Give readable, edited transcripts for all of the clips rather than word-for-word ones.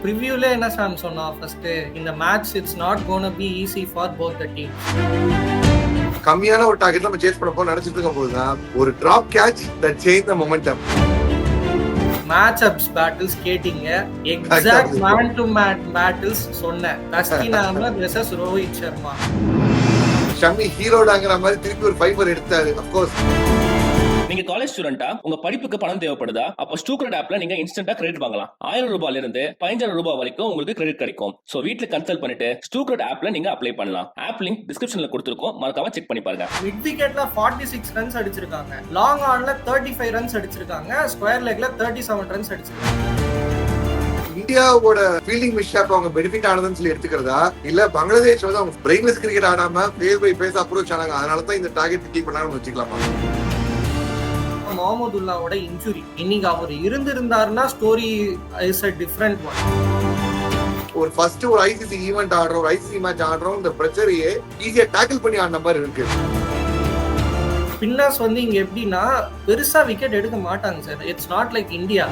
ப்ரிவியூல என்ன சாம் சொன்னோம் ஃபர்ஸ்ட், இந்த match it's not gonna be easy for both the team. கம்மியான ஒரு டார்கெட் நம்ம சேஸ் பண்ண போறோம் நினைச்சிட்டு இருக்கும் போதுதான் ஒரு drop catch that change the momentum. Match ups battles கேட்டிங்க, exact man to man battles சொன்னேன். தஸ்கின் அஹ்மத் வெர்சஸ் ரோஹித் சர்மா. ஷமி ஹீரோடாங்கிற மாதிரி திருப்பி ஒரு ஃபைபர் எடுத்தாரு. ஆஃப் கோர்ஸ் நீங்க காலேஜ் ஸ்டூடெண்டா, உங்க படிப்புக்கு பணம் தேவைப்படுதா? அப்ப ஸ்டூக்ரெட் ஆப்ல நீங்க இன்ஸ்டன்டா கிரெடிட் வாங்கலாம். 1000 ரூபாயில இருந்து 15,000 ரூபாய் வரைக்கும் உங்களுக்கு கிரெடிட் கிடைக்கும். சோ வீட்ல கன்சல்ட் பண்ணிட்டு ஸ்டூக்ரெட் ஆப்ல நீங்க அப்ளை பண்ணலாம். ஆப் லிங்க் டிஸ்கிரிப்ஷன்ல கொடுத்திருக்கோம், மறக்காம செக் பண்ணி பாருங்க. மிட் விக்கெட்ல 46 ரன்ஸ் அடிச்சிருக்காங்க, லாங் ஆன்ல 35 ரன்ஸ் அடிச்சிருக்காங்க, ஸ்கொயர் லெக்ல 37 ரன்ஸ் அடிச்சிருக்காங்க. இந்தியாவோட ஃபீல்டிங் மிஸ்ஷாப் அவங்க பெனிஃபிட் ஆனதுன்னு சொல்லி எடுத்துக்கிறதா, இல்ல பங்களாதேஷ் வந்து அவங்க பிரெயின்லெஸ் கிரிக்கெட் ஆடாம பேஸ் பை பேஸ் அப்ரோச் ஆனாங்க, அதனால தான் இந்த டார்கெட் கீப் பண்ணான்னு வச்சுக்கலாமா? முகமதுல்லாவோட இன்ஜுரி, இன்னைக்கு அவர் இருந்திருந்தாருன்னா story is a different one. ஒரு ஃபர்ஸ்ட் ஒரு ஐசிசி ஈவென்ட் ஆடுறோம், ஒரு ஐசிசி மேட்ச் ஆடுறோம், இந்த பிரச்சனையே ஈஸியா டேக்கிள் பண்ணி ஆடின மாதிரி இருக்கு. ஸ்பின்னர்ஸ் வந்து இங்க எப்படின்னா பெருசா விக்கெட் எடுக்க மாட்டாங்க sir. It's not like India.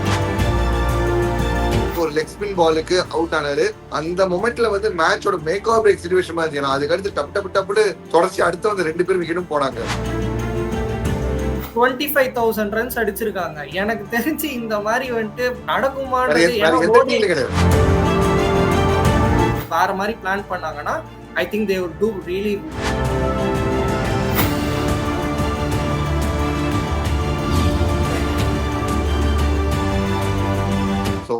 ஒரு லெக் ஸ்பின் பாலுக்கு அவுட் ஆனாரு. அந்த மொமெண்ட்ல வந்து மேட்சோட மேக் ஆர் பிரேக் சிச்சுவேஷன் மாதிரி இருந்துச்சு. அதுக்கு அடுத்து டப்பு தொடர்ச்சி அடுத்து வந்து 2 பேர் விக்கெட்டும் போனாங்க. 25,000 ரன்ஸ் அடிச்சிருக்காங்க. எனக்கு தெரிஞ்சு இந்த மாதிரி வந்துட்டு நடக்குமான்னு வேற மாதிரி பிளான் பண்ணாங்கன்னா I think they would to really.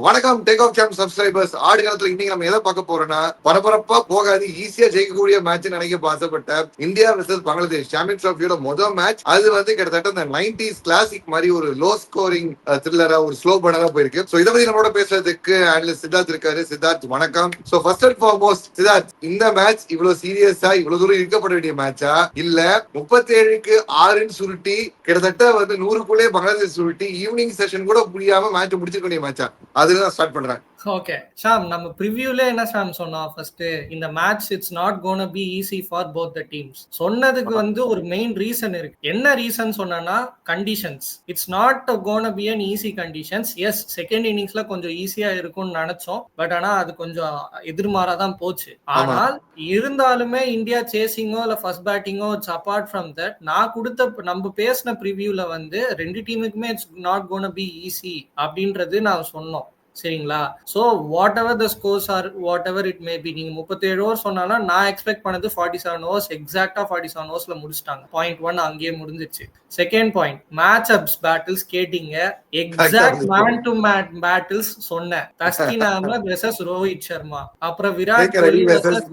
வணக்கம் டேக் ஆஃப் சாம்பியன் சப்ஸ்கிரைபர்ஸ். ஆடு காலத்துல இன்னைக்கு நம்ம எதை பார்க்க போறோம்னா, பரபரப்பா போகாது ஈஸியா ஜெயிக்கக்கூடிய மேட்ச் நினைக்க ஆசைப்பட்ட இந்தியா வெர்சஸ் பங்களாதேஷ் சாம்பியன்ஸ் டிராஃபியோட முதல் மேட்ச். அது வந்து கிட்டத்தட்ட இந்த 90s கிளாசிக் மாதிரி ஒரு லோ ஸ்கோரிங் த்ரில்லரா, ஒரு ஸ்லோ பர்னரா போயிருக்கு. சோ இதை பத்தி நம்மளோட பேசுறதுக்கு அனலிஸ்ட் சித்தார்த் இருக்காரு. சித்தார்த் வணக்கம். So first and foremost Siddharth, இந்த மேட்ச் இவ்வளவு சீரியஸா இவ்வளவு தூரம் இருக்கப்பட வேண்டிய மேட்சா, இல்ல 37க்கு 6 சுருட்டி கிட்டத்தட்ட வந்து 100க்குள்ளே பங்களாதேஷ் சுருட்டி ஈவினிங் செஷன் கூட முடியாம மேட்ச் முடிச்சிருக்க வேண்டிய மேட்சா? அதுதான் ஸ்டார்ட் பண்றேன். ஓகே ஷாம், நம்ம ப்ரிவியூல என்ன ஷாம் சொன்னோம் ஃபர்ஸ்ட், இந்த match it's not gonna be easy for both the teams சொன்னதுக்கு வந்து ஒரு மெயின் ரீசன் இருக்கு. என்ன ரீசன் சொன்னா, conditions. It's not gonna be an easy conditions. Yes, second இன்னிங்ஸ்ல கொஞ்சம் ஈஸியா இருக்கும்னு நினைச்சோம், பட் ஆனா அது கொஞ்சம் எதிர்மாறாதான் போச்சு. ஆனால் இருந்தாலுமே இந்தியா சேசிங்கோ இல்ல ஃபர்ஸ்ட் பேட்டிங்கோ இட்ஸ் அபார்ட் ஃப்ரம் தட். நான் கொடுத்த நம்ம பேசின ப்ரிவியூல வந்து 2 டீமுக்குமே it's not gonna be easy அப்படின்றது நான் சொன்னோம், சரிங்களா? So whatever the scores are whatever it may be, நீங்க 37 ஓவர் சொன்னாலும் நான் எக்ஸ்பெக்ட் பண்ணது 47 ஓவர்ஸ், எக்ஸாக்டா 47 ஓவர்ஸ்ல முடிச்சிட்டாங்க. பாயிண்ட் 1 அங்கேயே முடிஞ்சிருச்சு. Second point, match ups battles கேட்டிங்க, exact man to man battles சொன்னேன். தஸ்கின் அஹ்மத் வெர்சஸ் ரோஹித் சர்மா, அப்புறம் Virat Kohli versus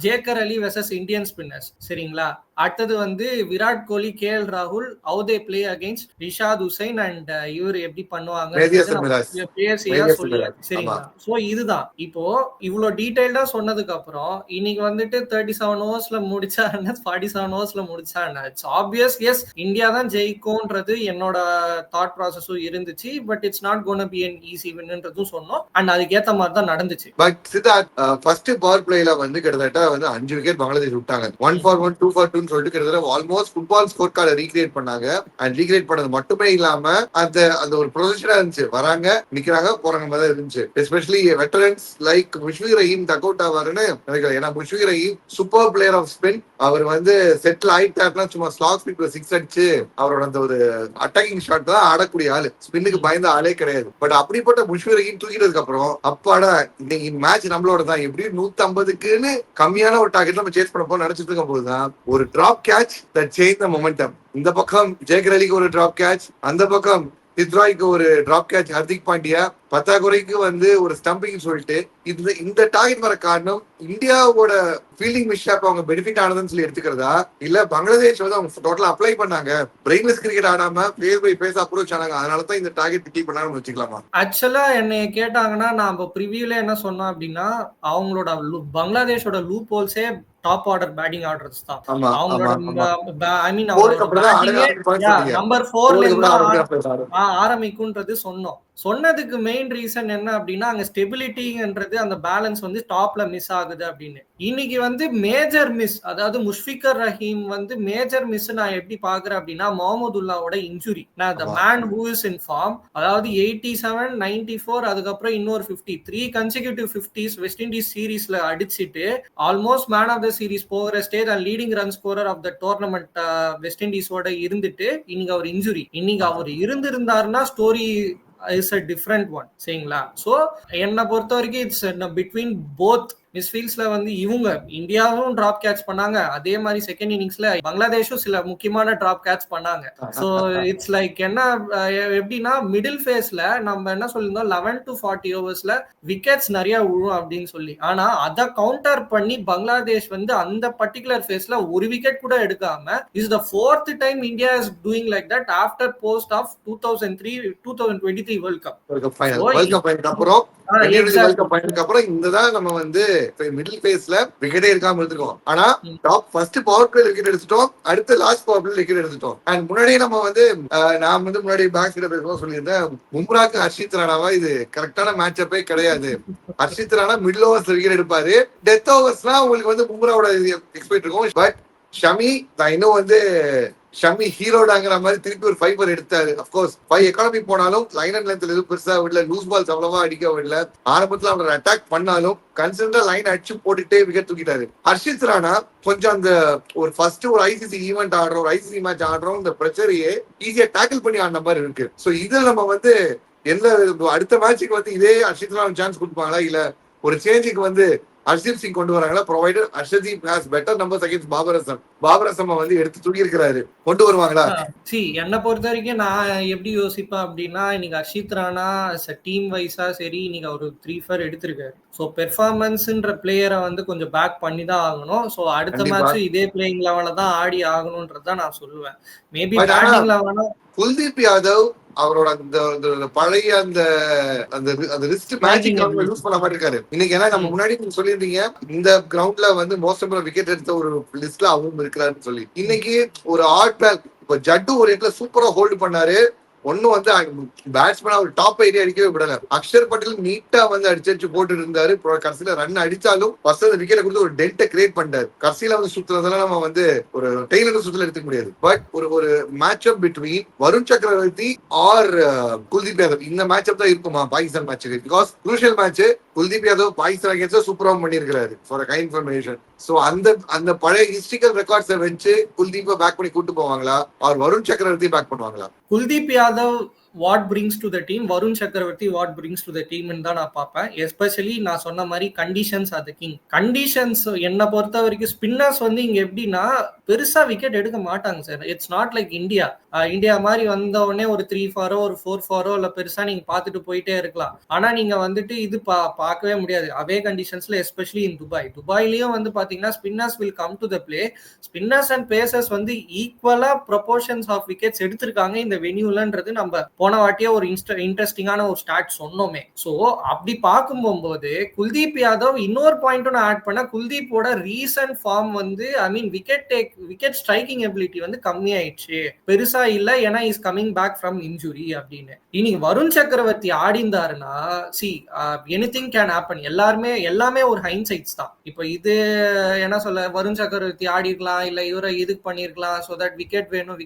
Jaker Ali versus Indian spinners, சரிங்களா? அடுத்தது வந்து விராட் கோலி, KL ராகுல், how they play against Rishad Hossain and இவர் எப்படி பண்ணுவாங்க, சரிங்களா? சோ இதுதான். இப்போ இவ்வளவு டீடைல்டா சொன்னதுக்கு அப்புறம் இன்னைக்கு வந்துட்டு 37 ஓவர்ஸ்ல முடிச்சா 47 ஓவர்ஸ்ல முடிச்சா இட்ஸ் ஆப்வியஸ் எஸ் இந்தியா தான் ஜெயிக்கும்ன்றது என்னோட தாட் ப்ராசஸும் இருந்துச்சு. But it's not gonna be an easy win-ன்றதும் சொன்னோம், அண்ட் அதுக்கேத்த மாதிரி தான் நடந்துச்சு. பட் சித்தார்த், ஃபர்ஸ்ட் பவர் பிளேல வந்து கிட்டத்தட்ட வந்து 5 விக்கெட் பங்களாதேஷ் விட்டாங்க. 1 for 1 2 for 2 சொல்லிட்டு கிட்டத்தட்ட ஆல்மோஸ்ட் ஃபுட்பால் ஸ்கோர் கார்டை ரீக்ரியேட் பண்ணாங்க. அண்ட் ரீக்ரியேட் பண்ணது மட்டுமே இல்லாம அந்த ஒரு ப்ரொசெஷனா இருந்துச்சு. வராங்க, நிக்கிறாங்க, போறாங்க மாதிரி இருந்துச்சு. Especially veterans like Mushfiq Rahim duck out ஆவாருன்னு நினைக்கிறேன். ஏன்னா Mushfiq Rahim super player of spin. அவர் வந்து செட்டில் ஆயிட்டாருன்னா சும்மா ஸ்லாக் ஸ்பீட்ல 6 அடிச்சு அவரோட அந்த ஒரு அட்டாக்கிங் ஷாட் தான் ஆடக்கூடிய ஆளு. ஸ்பின்னுக்கு பயந்த ஆளே கிடையாது. பட் அப்படிப்பட்ட முஷ்ஃபிக் ரஹீம் தூக்கிட்டதுக்கு அப்புறம் அப்பாடா இன்னைக்கு மேட்ச் நம்மளோட தான், எப்படியும் 150க்குன்னு கம்மியான ஒரு டார்கெட் நம்ம சேஸ் பண்ண போறோம் நினைச்சிட்டு இருக்கும் போதுதான் ஒரு drop catch that change the momentum. இந்த பக்கம் ஜேக்கர் அலிக்கு ஒரு டிராப் கேட்ச், அந்த பக்கம் ஹித்ராய்க்கு ஒரு டிராப் கேட்ச், ஹர்திக் பாண்டியா பத்தாக்குறைக்கு வந்து ஒரு ஸ்டம்பிங் சொல்லிட்டு இந்த டார்கெட் வர காரணம் இந்தியாவோட ஃபீல்டிங் மிஸ்ஷாப் அவங்க பெனிஃபிட் ஆனதுன்னு சொல்லி எடுத்துக்கிறதா, இல்ல பங்களாதேஷ் வந்து அவங்க டோட்டலா அப்ளை பண்ணாங்க, பிரெயின்லெஸ் கிரிக்கெட் ஆடாம பேஸ் பை பேஸ் அப்ரோச் ஆனாங்க, அதனால தான் இந்த டார்கெட் கீப் பண்ணான்னு வச்சுக்கலாமா? ஆக்சுவலா என்னை கேட்டாங்கன்னா நான் ப்ரிவியூல என்ன சொன்னோம் அப்படின்னா, அவங்களோட பங்களாதேஷோட லூப் ஹோல்ஸே டாப் ஆர்டர் பேட்டிங் ஆர்டர்ஸ் தான். அவங்களோட ஐ மீன் நம்பர் 4ல ஆரம்பிக்கும்ன்றது சொன்னோம். சொன்னதுக்கு மெயின் ரீசன் என்ன அப்படின்னா அங்க ஸ்டெபிலிட்டின்றது அந்த பேலன்ஸ் வந்து டாப்ல மிஸ் ஆகுது அப்படின்னு. இன்னைக்கு வந்து மேஜர் மிஸ், அதாவது முஷ்ஃபிகர் ரஹீம் வந்து மேஜர் மிஸ் நான் எப்படி பாக்குறேன் அப்படின்னா முகமதுல்லாவோட இன்ஜுரி. நான் the man who is in form, அதாவது 87, 94 அதுக்கப்புறம் இன்னொரு 50 3 கன்சிக்யூட்டிவ் 50s வெஸ்ட் இண்டீஸ் சீரீஸ்ல அடிச்சிட்டு almost man of the series போகிற stage and leading run scorer of the tournament வெஸ்ட் இண்டீஸோட இருந்துட்டு இன்னைக்கு அவர் இன்ஜுரி. இன்னைக்கு அவர் இருந்திருந்தாருன்னா story is a different one சரிங்களா. சோ என்ன பொறுத்த வரைக்கும் இட்ஸ் பிட்வீன் போத் மிஸ்ஃபீல்ட்ஸ்ல வந்து இவங்க இந்தியாவும் டிராப் கேட்ச் பண்ணாங்க, அதே மாதிரி செகண்ட் இன்னிங்ஸ்ல பங்களாதேஷும் சில முக்கியமான டிராப் கேட்ச் பண்ணாங்க. சோ இட்ஸ் லைக் என்ன எப்படின்னா மிடில் ஃபேஸ்ல நம்ம என்ன சொல்லியிருந்தோம் 11 to 40 ஓவர்ஸ்ல விக்கெட்ஸ் நிறைய விழும் அப்படின்னு சொல்லி. ஆனா அதை கவுண்டர் பண்ணி பங்களாதேஷ் வந்து அந்த பர்டிகுலர் ஃபேஸ்ல ஒரு விக்கெட் கூட எடுக்காம is the 4th time India is doing like that after post of 2023 world cup. அப்புறம் இந்ததான் நம்ம வந்து மிடில் பேஸ்ல விக்கெட்டே இருக்காம இருந்திருக்கோம். ஆனா top first power play wicket எடுத்துட்டோம், அடுத்து லாஸ்ட் பவர் பிளே விக்கெட் எடுத்துட்டோம். அண்ட் முன்னாடியே நம்ம வந்து நான் வந்து முன்னாடி பேக் கிட்ட பேசும்போது சொல்லியிருந்தேன், பும்ராக்கு ஹர்ஷித் ராணாவா இது கரெக்டான மேட்ச் அப்பே கிடையாது. Harshit Rana middle overs wicket எடுப்பாரு, டெத் ஓவர்ஸ்லாம் உங்களுக்கு வந்து பும்ராவோட எக்ஸ்பெக்ட் இருக்கும். பட் ஷமி நான் இன்னும் வந்து ஷமி ஹீரோடாங்கிற மாதிரி திருப்பி ஒரு 5 எடுத்தாரு. அப்கோர்ஸ் 5 எக்கானமி போனாலும் லைன் அண்ட் லென்த்ல எதுவும் பெருசா விடல, லூஸ் பால்ஸ் அவ்வளவா அடிக்க விடல. ஆரம்பத்துல அவர் அட்டாக் பண்ணாலும் கன்சிடண்டா லைன் அடிச்சு போட்டுட்டே விக்கெட் தூக்கிட்டாரு. ஹர்ஷித் ராணா கொஞ்சம் அந்த ஒரு ஃபர்ஸ்ட் ஒரு ஐசிசி ஈவெண்ட் ஆடுறோம், ஒரு ஐசிசி மேட்ச் ஆடுறோம், இந்த பிரச்சனையே ஈஸியா டேக்கிள் பண்ணி ஆடின மாதிரி இருக்கு. சோ இதுல நம்ம வந்து எந்த அடுத்த மேட்சுக்கு வந்து இதே ஹர்ஷித் ராணா சான்ஸ் கொடுப்பாங்களா, இல்ல ஒரு சேஞ்சுக்கு வந்து ஹர்ஷிப் சிங் கொண்டு வராங்களா? Provided Arshdeep has better numbers against Babar Azam. Babar Azam வந்து எடுத்து தூக்கி இருக்கிறாரு, கொண்டு வருவாங்களா? என்ன பொறுத்த வரைக்கும் நான் எப்படி யோசிப்பேன் அப்படின்னா, இன்னைக்கு ஹர்ஷித் ராணா டீம் வைஸா சரி இன்னைக்கு அவர் 3-4 எடுத்திருக்காரு. ஸோ பெர்ஃபார்மன்ஸ்ன்ற பிளேயரை வந்து கொஞ்சம் பேக் பண்ணி தான் ஆகணும். ஸோ அடுத்த மேட்ச் இதே பிளேயிங் லெவல தான் ஆடி ஆகணும்ன்றதான் நான் சொல்லுவேன். மேபி பேட்டிங் லெவலும் குல்தீப் யாதவ் அவரோட அந்த பழைய அந்த ரிஸ்ட் மேஜிக் யூஸ் பண்ண மாதிரி இருக்காரு இன்னைக்கு. ஏன்னா நம்ம முன்னாடி நீங்க சொல்லியிருந்தீங்க இந்த கிரவுண்ட்ல வந்து மோஸ்ட் நம்பர் விக்கெட் எடுத்த ஒரு லிஸ்ட்ல அவரும் இருக்கிறாருன்னு சொல்லி. இன்னைக்கு ஒரு ஆட் பேக் இப்ப ஜட்டு ஒரு இடத்துல சூப்பரா ஹோல்டு பண்ணாரு. ஒன்னும் வந்து பேட்ஸ்மேன் அவர் டாப் ஏரியா அடிக்கவே விடல. அக்ஷர் பட்டேல் நீட்டா வந்து அடிச்சு போட்டு இருந்தாரு. கடைசியில ரன் அடிச்சாலும் ஃபர்ஸ்ட் விக்கெட் கொடுத்து ஒரு டெல்ட்டை கிரியேட் பண்ணாரு. கடைசியில வந்து சுத்துறதெல்லாம் நம்ம வந்து ஒரு டெய்லர் சுத்துல எடுத்துக்க முடியாது. பட் ஒரு மேட்ச் அப் பிட்வீன் வருண் சக்கரவர்த்தி ஆர் குல்தீப் யாதவ், இந்த மேட்ச் அப் தான் இருக்குமா பாகிஸ்தான் மேட்சுக்கு? Because crucial match Kuldeep Yadav Pakistan against சூப்பரா பண்ணிருக்காரு ஃபார் கைண்ட் இன்ஃபர்மேஷன். சோ அந்த பழைய ஹிஸ்டாரிக்கல் ரெக்கார்ட்ஸை வச்சு குல்தீப்பை பேக் பண்ணி கூட்டு போவாங்களா, ஆர் வருண் சக்கரவர்த்தி பேக் பண்ணுவாங்களா? Kuldeep Yadav what brings to the team, Varun Chakravarthy what brings to the team தான் நான் பார்ப்பேன். எஸ்பெஷலி நான் சொன்ன மாதிரி கண்டிஷன்ஸ் அது கிங். கண்டிஷன்ஸ் என்னை பொறுத்த வரைக்கும் ஸ்பின்னர்ஸ் வந்து இங்க எப்படின்னா பெருசா விக்கெட் எடுக்க மாட்டாங்க sir. It's not like India மாதிரி வந்த உடனே ஒரு 3-4 ஒரு 4-4 இல்ல பெருசா நீங்க பாத்துட்டு போயிட்டே இருக்கலாம். ஆனா நீங்க வந்துட்டு இது பார்க்கவே முடியாது அவே கண்டிஷன்ஸ்ல, எஸ்பெஷலி இன் துபாய்லயும் வந்து பாத்தீங்கன்னா spinners will come to the play. Spinners and pacers வந்து ஈக்குவலா ப்ரொபோர்ஷன்ஸ் ஆஃப் விக்கெட்ஸ் எடுத்திருக்காங்க இந்த வென்யூலன்றது நம்ம போன வாட்டியே ஒரு இன்ட்ரெஸ்டிங்கான ஒரு ஸ்டார்ட் சொன்னோமே. சோ அப்படி பார்க்கும்போது குல்தீப் யாதவ் இன்னொரு பாயிண்ட்டும் நான் ஆட் பண்ண, குல்தீப்போட ரீசன்ட் ஃபார்ம் வந்து I mean wicket striking ability வந்து கம்மி ஆயிடுச்சு, பெருசா இல்ல, ஏன்னா is coming back from injury அப்படின்னு. இன்னைக்கு வருண் சக்கரவர்த்தி ஆடிந்தாருன்னா எனிதிங் கேன் ஹேப்பன். எல்லாமே ஒரு ஹைன்சைட்ஸ் தான். இப்போ இது என்ன சொல்ல, வருண் சக்கரவர்த்தி ஆடிருக்கலாம், இல்ல இவரை இதுக்கு பண்ணிருக்கலாம், சோ தட் விக்கெட் வேணும்.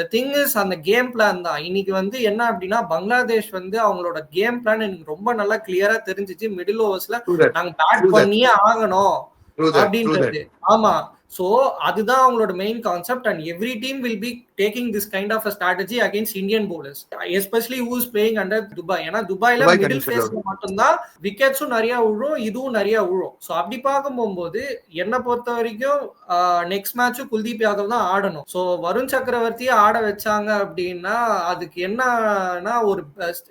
த திங் இஸ் அந்த கேம் பிளான் தான். இன்னைக்கு வந்து என்ன அப்படின்னா பங்களாதேஷ் வந்து அவங்களோட கேம் பிளான் எனக்கு ரொம்ப நல்லா கிளியரா தெரிஞ்சிச்சு. மிடில் ஓவர்ஸ்ல நாங்க பேட் பண்ணியே ஆகணும் அப்படின்றது. ஆமா, சோ அதுதான் அவங்களோட main concept. And every team will be taking this kind of strategy against Indian bowlers, especially who is playing under Dubai. ஏன்னா துபாய்ல மிடில் ஃபேஸ்ல மட்டும்தான் விக்கெட்ஸும் நிறைய விழும், இதுவும் நிறைய விழும். சோ அப்படி பார்க்கும்போது என்னை பொறுத்த வரைக்கும் நெக்ஸ்ட் மேட்சும் குல்தீப் யாதவ் தான் ஆடணும். சோ வருண் சக்கரவர்த்தியை ஆட வச்சாங்க அப்படின்னா அதுக்கு என்னன்னா ஒரு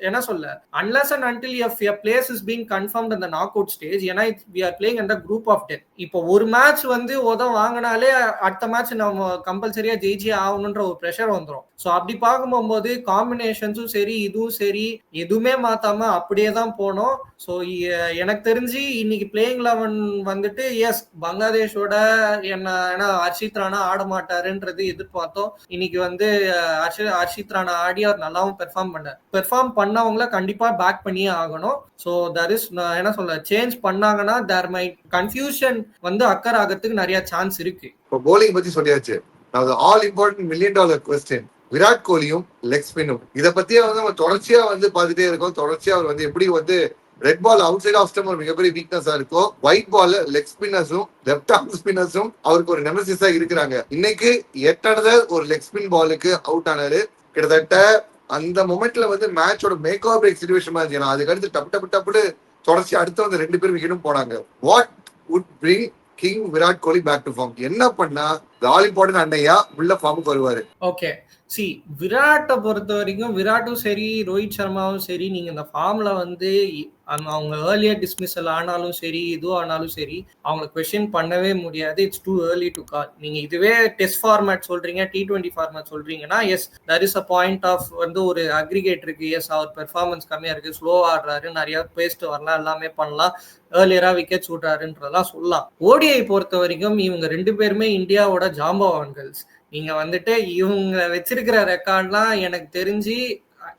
என்ன சொல்ல, unless and until your place is being confirmed in the knockout stage, ஏன்னா we are playing under group of death. இப்போ ஒரு மேட்ச் வந்து வாங்கினாலே அடுத்த மேட்ச் நம்ம கம்பல்சரியா ஜெயிச்சே ஆகணுன்ற ஒரு ப்ரெஷர் வந்துடும். ஸோ அப்படி பார்க்கும்போது காம்பினேஷன்ஸும் சரி இதுவும் சரி எதுவுமே மாத்தாம அப்படியே தான் போனோம். ஸோ எனக்கு தெரிஞ்சு இன்னைக்கு பிளேயிங் 11 வந்துட்டு எஸ் பங்களாதேஷோட ஏன்னா ஹர்ஷித் ராணா ஆட மாட்டாருன்றது எதிர்பார்த்தோம். இன்னைக்கு வந்து ஹர்ஷித் ராணா ஆடி அவர் நல்லாவும் பெர்ஃபார்ம் பண்ணவங்கள கண்டிப்பா பேக் பண்ணியே ஆகணும். ஸோ தட் இஸ் என்ன சொல்ல சேஞ்ச் பண்ணாங்கன்னா தேர் மை கன்ஃபியூஷன் வந்து அக்கர் ஆகிறதுக்கு நிறைய சான்ஸ் இருக்கு. இப்போ போலிங் பத்தி சொல்லியாச்சு. All important $1 million question Virat கோலியும் லெக் ஸ்பின்னும் இதை பத்தியே வந்து நம்ம தொடர்ச்சியா வந்து பார்த்துட்டே இருக்கோம். தொடர்ச்சியா அவர் வந்து எப்படி வந்து red ball outside off stump ஒரு மிகப்பெரிய வீக்னஸா இருக்கும். ஒயிட் பால் லெக் ஸ்பின்னர்ஸும் லெப்ட் ஆர்ம் ஸ்பின்னர்ஸும் அவருக்கு ஒரு நெமசிஸா இருக்கிறாங்க. இன்னைக்கு 8 ஒரு லெக் ஸ்பின் பாலுக்கு அவுட் ஆனாரு. கிட்டத்தட்ட அந்த மொமெண்ட்ல வந்து மேட்சோட மேக் ஆர் பிரேக் சிச்சுவேஷன் மாதிரி. அதுக்கு அடுத்து டப்புன்னு தொடர்ச்சி அடுத்து வந்து 2 பேர் விக்கெட்டும் போனாங்க. What would bring king Virat Kohli back to form? என்ன பண்ணா ஆல் இம்பார்ட்டன்ட் அண்ணையா உள்ள ஃபார்முக்கு வருவாரு? ஓகே, விராட்டை பொறுத்த வரைக்கும் விராட்டும் சரி ரோஹித் சர்மாவும் சரி நீங்க இந்த ஃபார்ம்ல வந்து அவங்க ஏர்லியர் டிஸ்மிஸல் ஆனாலும் சரி இதுவும் ஆனாலும் சரி அவங்களை கொஸ்டின் பண்ணவே முடியாது. It's too early to call. நீங்க இதுவே டெஸ்ட் ஃபார்மேட் சொல்றீங்க, T20 ஃபார்மேட் சொல்றீங்கன்னா yes there is a point of வந்து ஒரு அக்ரிகேட் இருக்கு. எஸ் அவர் பெர்ஃபார்மன்ஸ் கம்மியா இருக்கு, ஸ்லோ ஆடுறாரு, நிறைய பேஸ்ட் வரலாம், எல்லாமே பண்ணலாம், ஏர்லியரா விக்கெட்ஸ் விடுறாருன்றதெல்லாம் சொல்லலாம். ஓடிஐ பொறுத்த வரைக்கும் இவங்க 2 பேருமே இந்தியாவோட ஜாம்பவான்கள்ஸ். நீங்க வந்துட்டு இவங்க வச்சிருக்கிற ரெக்கார்ட்லாம் எனக்கு தெரிஞ்சு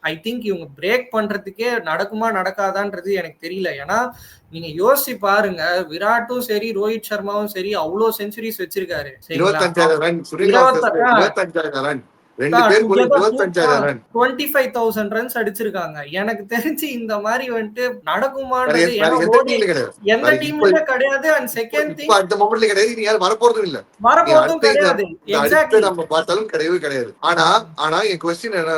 ஐ திங்க் இவங்க பிரேக் பண்றதுக்கே நடக்குமா நடக்காதான்றது எனக்கு தெரியல. ஏன்னா நீங்க யோசிச்சு பாருங்க, விராட்டும் சரி ரோஹித் சர்மாவும் சரி அவ்வளோ செஞ்சுரிஸ் வச்சிருக்காரு. 25,000 ரன் 25,000 ரன்ஸ் அடிச்சிருக்காங்க. எனக்கு தெரிஞ்சு இந்த மாதிரி வந்துட்டு நடக்குமான்றது எந்த டீம்லயுமே கிடையாது. அண்ட் செகண்ட் திங் அந்த மொமெண்ட்ல கிடையாது, நீ யாரும் வரப்போறதும் கிடையாது. எக்ஸாக்ட்லி நம்ம பார்த்தாலும் கிடையவே கிடையாது. ஆனா என் क्वेश्चन என்ன,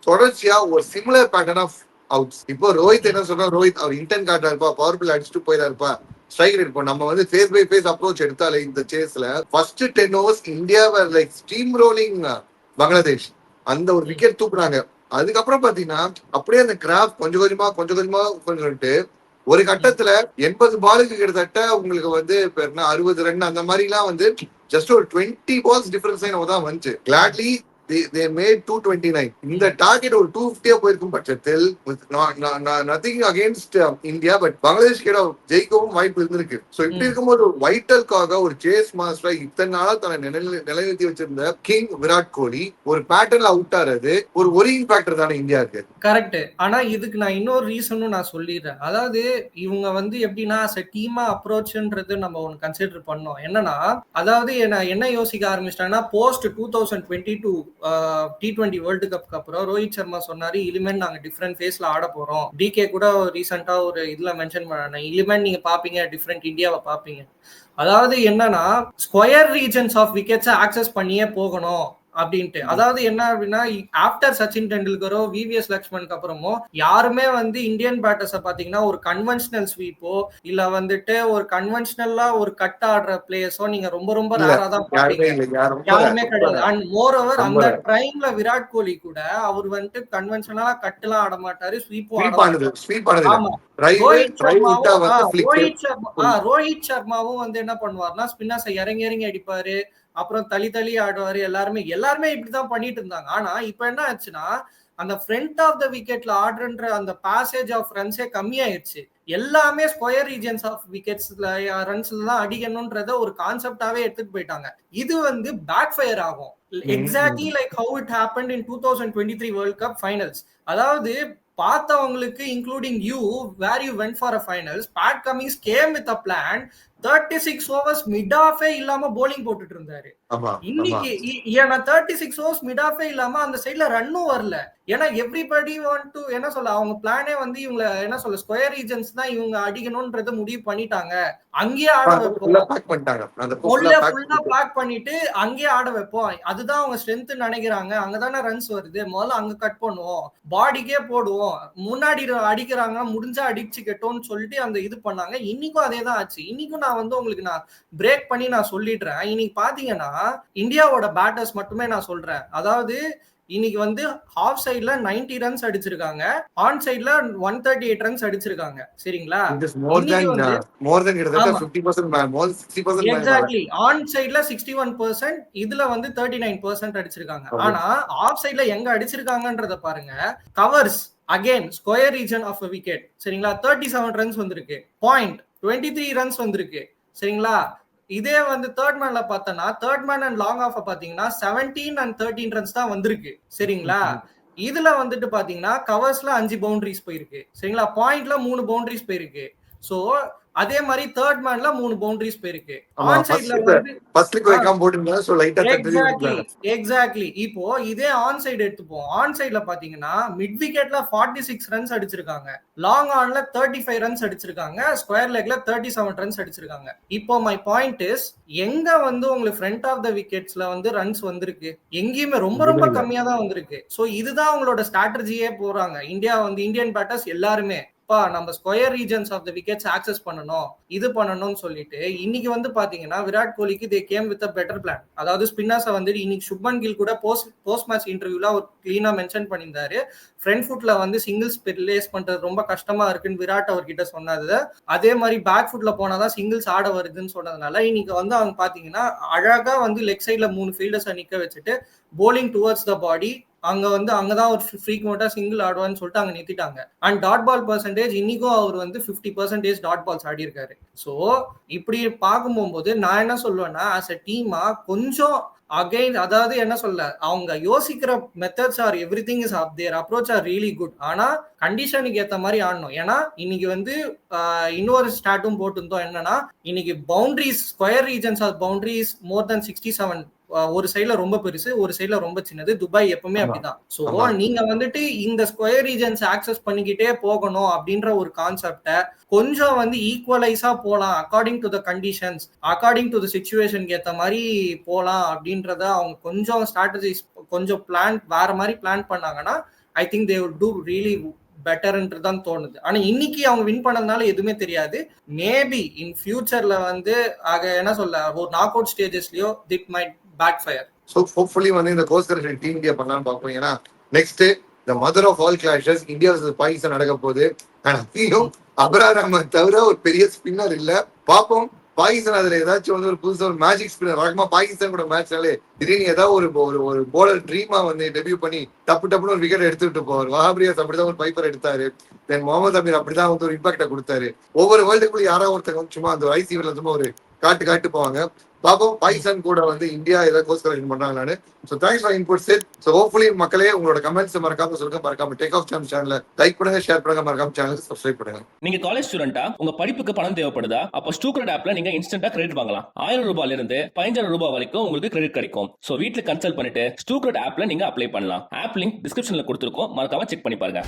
தொடர்ச்சியா ஒரு சிமிலர் பேட்டர்ன் ஆஃப் அவுட்ஸ். இப்போ ரோஹித் என்ன சொல்றா, ரோஹித் அவர் இன்டென்ட் காட்டாருப்பா, பவர் பிளே அடிச்சுட்டு போயிடாருப்பா, ஸ்ட்ரைக் ரேட் நம்ம வந்து ஃபேஸ் பை ஃபேஸ் அப்ரோச் எடுத்தாலே இந்த சேஸ்ல first 10 overs India like steamrolling Bangladesh. அந்த ஒரு விக்கெட் தூக்குறாங்க. அதுக்கப்புறம் பாத்தீங்கன்னா அப்படியே அந்த கிராஃப் கொஞ்சம் கொஞ்சமா ஒரு கட்டத்துல 80 பாலுக்கு கிட்டத்தட்ட உங்களுக்கு வந்து 60 ரன் அந்த மாதிரி எல்லாம் வந்து ஜஸ்ட் ஒரு 20 balls டிஃபரன்ஸ் தான் வந்துச்சு. Gladly they made 229. இந்த டார்கெட் ஒரு 250 போயிருக்கும் பட்சத்தில் nothing against India, but Bangladesh கிட்ட ஜெயிக்கவும் வாய்ப்பு இருந்திருக்கு. சோ இப்படி இருக்கும்போது வைட்டல்காக ஒரு சேஸ் மாஸ்டர் இத்தனை நாளா தன்னை நிலைநிறுத்தி வச்சிருந்த கிங் விராட் கோலி ஒரு பேட்டர்ன்ல அவுட் ஆறது ஒரு ஒரியிங் ஃபேக்டர் தானே இந்தியாவுக்கு. கரெக்ட். ஆனா இதுக்கு நான் இன்னொரு ரீசனும் நான் சொல்லிடுறேன். அதாவது இவங்க வந்து எப்படின்னா டீமா அப்ரோச்ன்றது நம்ம ஒன்னு கன்சிடர் பண்ணோம். என்னன்னா அதாவது என்ன யோசிக்க ஆரம்பிச்சிட்டாங்கன்னா போஸ்ட் 2022 T20 வேர்ல்டு கப்க்கு அப்புறம் ரோஹித் சர்மா சொன்னாரு இலிமெண்ட் நாங்க டிஃப்ரெண்ட் ஃபேஸ்ல ஆட போறோம். டிகே கூட ரீசெண்டா ஒரு இதுல மென்ஷன் பண்ண இலிமெண்ட் நீங்க பாப்பீங்க, டிஃப்ரெண்ட் இந்தியாவை பாப்பீங்க. அதாவது என்னன்னா ஸ்கொயர் ரீஜன்ஸ் ஆஃப் விக்கெட்ஸை ஆக்சஸ் பண்ணியே போகணும் அப்படின்ட்டு. அதாவது என்ன அப்படின்னா ஆஃப்டர் சச்சின் டெண்டுல்கரோ விவிஎஸ் லக்ஷ்மனுக்கு அப்புறமோ யாருமே வந்து இந்தியன் பேட்டர்ஸை பாத்தீங்கன்னா ஒரு கன்வென்ஷனல் ஸ்வீப்போ இல்ல வந்துட்டு ஒரு கன்வென்ஷனலா ஒரு கட் ஆடுற பிளேயர்ஸோ நீங்க ரொம்ப ரேரா தான் பாப்பீங்க, யாருமே கிடையாது. அண்ட் மோர் ஓவர் அந்த டைம்ல விராட் கோலி கூட அவர் வந்துட்டு கன்வென்ஷனலா கட் எல்லாம் ஆட மாட்டாரு, ஸ்வீப்போ ரோஹித் சர்மாவும் வந்து என்ன பண்ணுவார்னா ஸ்பின்னர்ஸை இறங்கி அடிப்பாரு, அப்புறம் தள்ளி ஆடுவாரு. எல்லாருமே இப்படிதான் பண்ணிட்டு இருந்தாங்க. ஆனா இப்ப என்ன ஆச்சுன்னா அந்த ஃப்ரண்ட் ஆஃப் த விக்கெட்ல ஆடுற அந்த பாசேஜ் ஆஃப் ரன்ஸே கம்மியாயிருச்சு. எல்லாமே ஸ்கொயர் ரீஜன்ஸ் ஆஃப் விக்கெட்ஸ்ல ரன்ஸ்ல தான் அடிக்கணும்ன்றத ஒரு கான்செப்டாவே எடுத்துட்டு போயிட்டாங்க. இது வந்து பேக் ஃபயர் ஆகும். Exactly like how it happened in 2023 world cup finals. அதாவது பார்த்தவங்களுக்கு including you where you went for a finals, Pat Cummins came with a plan 36 overs mid ஆஃபே இல்லாம போலிங் போட்டுட்டு இருந்தாரு. இன்னைக்கு 36 overs மிட் ஆஃபே இல்லாம அந்த சைட்ல ரன்னும் வரல. ஏன்னா எவ்ரிபடி வாண்ட் டு என்ன சொல்ல அவங்க பிளானே வந்து இவங்க என்ன சொல்ல ஸ்கொயர் ரீஜன்ஸ் தான் இவங்க அடிக்கணும்ன்றத முடிவு பண்ணிட்டாங்க. அங்கேயே ஆட வைப்போம், ஃபுல்லா பேக் பண்ணிட்டு அங்கேயே ஆட வைப்போம், அதுதான் அவங்க ஸ்ட்ரென்த் நினைக்கிறாங்க, அங்கதானே ரன்ஸ் வருது, முதல்ல அங்க கட் பண்ணுவோம், பாடிக்கே போடுவோம், முன்னாடி அடிக்கிறாங்க முடிஞ்சா அடிச்சு கெட்டோம்னு சொல்லிட்டு அந்த இது பண்ணாங்க. இன்னைக்கும் அதே தான் ஆச்சு. இன்னைக்கும் நான் வந்து உங்களுக்கு நான் பிரேக் பண்ணி நான் சொல்லிடுறேன். இன்னைக்கு பாத்தீங்கன்னா இந்தியாவோட பேட்டர்ஸ் மட்டுமே நான் சொல்றேன். அதாவது இன்னைக்கு வந்து ஹாஃப் சைட்ல 90 ரன்ஸ் அடிச்சிருக்காங்க, ஆன் சைட்ல 138 ரன்ஸ் அடிச்சிருக்காங்க. சரிங்களா? இன்னைக்கு வந்து more than கிட்டத்தட்ட ஆமா 50% more 60% எக்ஸாக்ட்லி ஆன் சைட்ல 61%, இதுல வந்து 39% அடிச்சிருக்காங்க. ஆனா ஆஃப் சைட்ல எங்க அடிச்சிருக்காங்கன்றத பாருங்க. Covers again square region of a wicket, சரிங்களா? 37 ரன்ஸ் வந்திருக்கு, பாயிண்ட் 23 ரன்ஸ் வந்திருக்கு, சரிங்களா? இதே வந்து தேர்ட் மேன்ல பார்த்தனா third man and long off பாத்தீங்கன்னா 17 and 13 ரன்ஸ் தான் வந்திருக்கு, சரிங்களா? இதுல வந்துட்டு பாத்தீங்கன்னா கவர்ஸ்ல 5 பவுண்டரிஸ் போயிருக்கு, சரிங்களா? பாயிண்ட்ல 3 பவுண்டரிஸ் போயிருக்கு. சோ அதே மாதிரி தேர்ட் மேன்ல 3 பவுண்டரிஸ் போயிருக்கு. ஆன் சைட்ல வந்து எக்ஸாக்ட்லி இப்போ இதே ஆன் சைடு எடுத்துப்போம். ஆன் சைட்ல பாத்தீங்கன்னா மிட் விக்கெட்ல 46 ரன்ஸ் அடிச்சிருக்காங்க, லாங் ஆன்ல 35 ரன்ஸ் அடிச்சிருக்காங்க, ஸ்கொயர் லெக்ல 37 ரன்ஸ் அடிச்சிருக்காங்க. இப்போ மை பாயிண்ட் இஸ், எங்க வந்து உங்களுக்கு ஃப்ரண்ட் ஆஃப் த விக்கெட்ஸ்ல வந்து ரன்ஸ் வந்திருக்கு? எங்கேயுமே ரொம்ப ரொம்ப கம்மியா தான் வந்திருக்கு. சோ இதுதான் அவங்களோட ஸ்ட்ராட்டஜியே போறாங்க. இந்தியா வந்து இந்தியன் பேட்டர்ஸ் எல்லாருமே நம்ம square regions of the wickets access பண்ணணும், இது பண்ணணும்னு சொல்லிட்டு இன்னைக்கு வந்து பாத்தீங்கன்னா விராட் கோலிக்கு they came with a better plan. அதாவது ஸ்பின்னர்ஸை வந்து இன்னைக்கு சுப்மன் கில் கூட போஸ்ட் மேட்ச் இன்டர்வியூல ஒரு கிளீனா மென்ஷன் பண்ணியிருந்தாரு. ஃப்ரண்ட் ஃபுட்ல வந்து சிங்கிள்ஸ் ரிலேஸ் பண்றது ரொம்ப கஷ்டமா இருக்குன்னு விராட் அவர்கிட்ட சொன்னது. அதே மாதிரி பேக் ஃபுட்ல போனாதான் சிங்கிள்ஸ் ஆட வருதுன்னு சொன்னதுனால இன்னைக்கு வந்து அவங்க பாத்தீங்கன்னா அழகா வந்து லெக் சைட்ல 3 ஃபீல்டர்ஸை நிக்க வச்சுட்டு போலிங் டுவர்ட்ஸ் த பாடி, அங்கதான் ஒரு ஃப்ரீக்வெண்டா சிங்கிள் ஆடுவான்னு சொல்லிட்டு அங்க நிறுத்திட்டாங்க. அண்ட் டாட் பால் பெர்சன்டேஜ் இன்னைக்கும் அவர் வந்து 50% டாட் பால்ஸ் ஆடி இருக்காரு. சோ இப்படி பார்க்கும்போது நான் என்ன சொல்லுவேன்னா, ஆஸ் அ டீமா கொஞ்சம் அகைன், அதாவது என்ன சொல்ல, அவங்க யோசிக்கிற methods or everything is up there approach are really good. ஆனா கண்டிஷனுக்கு ஏத்த மாதிரி ஆடணும். ஏன்னா இன்னைக்கு வந்து இன்னொரு ஸ்டாட்டும் போட்டிருந்தோம். என்னன்னா இன்னைக்கு boundaries square regions of boundaries more than 67, ஒரு சைட்ல ரொம்ப பெருசு, ஒரு சைட்ல ரொம்ப சின்னது. துபாய் எப்பவுமே அப்படிதான். சோ நீங்க வந்துட்டு இந்த ஸ்கொயர் ரீஜன்ஸ் ஆக்சஸ் பண்ணிக்கிட்டே போகணும் அப்படின்ற ஒரு கான்செப்ட கொஞ்சம் வந்து ஈக்குவலைஸா போலாம், according to the conditions, according to the சிச்சுவேஷனுக்கு ஏத்த மாதிரி போலாம் அப்படின்றத அவங்க கொஞ்சம் ஸ்ட்ராட்டஜிஸ் கொஞ்சம் பிளான் வேற மாதிரி பிளான் பண்ணாங்கன்னா I think they would do really பெட்டர்ன்றதான் தோணுது. ஆனா இன்னைக்கு அவங்க வின் பண்ணதுனால எதுவுமே தெரியாது. மேபி இன் ஃபியூச்சர்ல வந்து என்ன சொல்ல, ஒரு நாக் அவுட் ஸ்டேஜஸ்லயோ it might backfire. So hopefully வந்து இந்த கோர்ஸ் கரெக்ஷன் டீம் இந்தியா பண்ணலாம்னு பார்ப்போம். ஏன்னா next the mother of all clashes India versus Pakistan நடக்க போகுது. அபரார் அஹ்மத் தவிர ஒரு பெரிய ஸ்பின்னர் இல்ல. பார்ப்போம் பாகிஸ்தான் அதுல ஏதாச்சும் வந்து ஒரு புதுசா ஒரு மேஜிக் ஸ்பின்னர் வழக்கமா பாகிஸ்தான் கூட மேட்ச்னாலே திடீர்னு ஏதாவது ஒரு போலர் ட்ரீமா வந்து டெபியூ பண்ணி டப்புன்னு ஒரு விக்கெட் எடுத்துட்டு போவார். வஹாபிரியாஸ் அப்படிதான் ஒரு பைப்பர் எடுத்தாரு. தென் முகமது அமீர் அப்படிதான் வந்து ஒரு இம்பாக்ட கொடுத்தாரு. ஒவ்வொரு வேர்ல்டுக்குள்ள யாராவது ஒருத்தங்க சும்மா அந்த ஐசிவில சும்மா ஒரு காட்டு போவாங்க. பாப்போம் பாகிஸ்தான் கூட வந்து இந்தியா ஏதாவது கோர்ஸ் கரெக்ஷன் பண்றாங்களான்னு. So thanks for input set. So hopefully மக்களே உங்களோட கமெண்ட்ஸ் மறக்காம சொல்லுங்க. மறக்காம டேக் ஆஃப் சேனலை லைக் பண்ணுங்க, ஷேர் பண்ணுங்க, மறக்காம சேனல் சப்ஸ்கிரைப் பண்ணுங்க. நீங்க காலேஜ் ஸ்டூடெண்டா, உங்க படிப்புக்கு பணம் தேவைப்படுதா? அப்ப ஸ்டூக்ரெட் ஆப்ல நீங்க இன்ஸ்டன்டா கிரெடிட் வாங்கலாம். 1000 ரூபாயில இருந்து 15,000 ரூபாய் வரைக்கும் உங்களுக்கு கிரெடிட் கிடைக்கும். சோ வீட்ல கன்சல்ட் பண்ணிட்டு ஸ்டூக்ரெட் ஆப்ல நீங்க அப்ளை பண்ணலாம். ஆப் லிங்க் டிஸ்கிரிப்ஷன்ல கொடுத்திருக்கோம், மறக்காம செக் பண்ணி பாருங்க.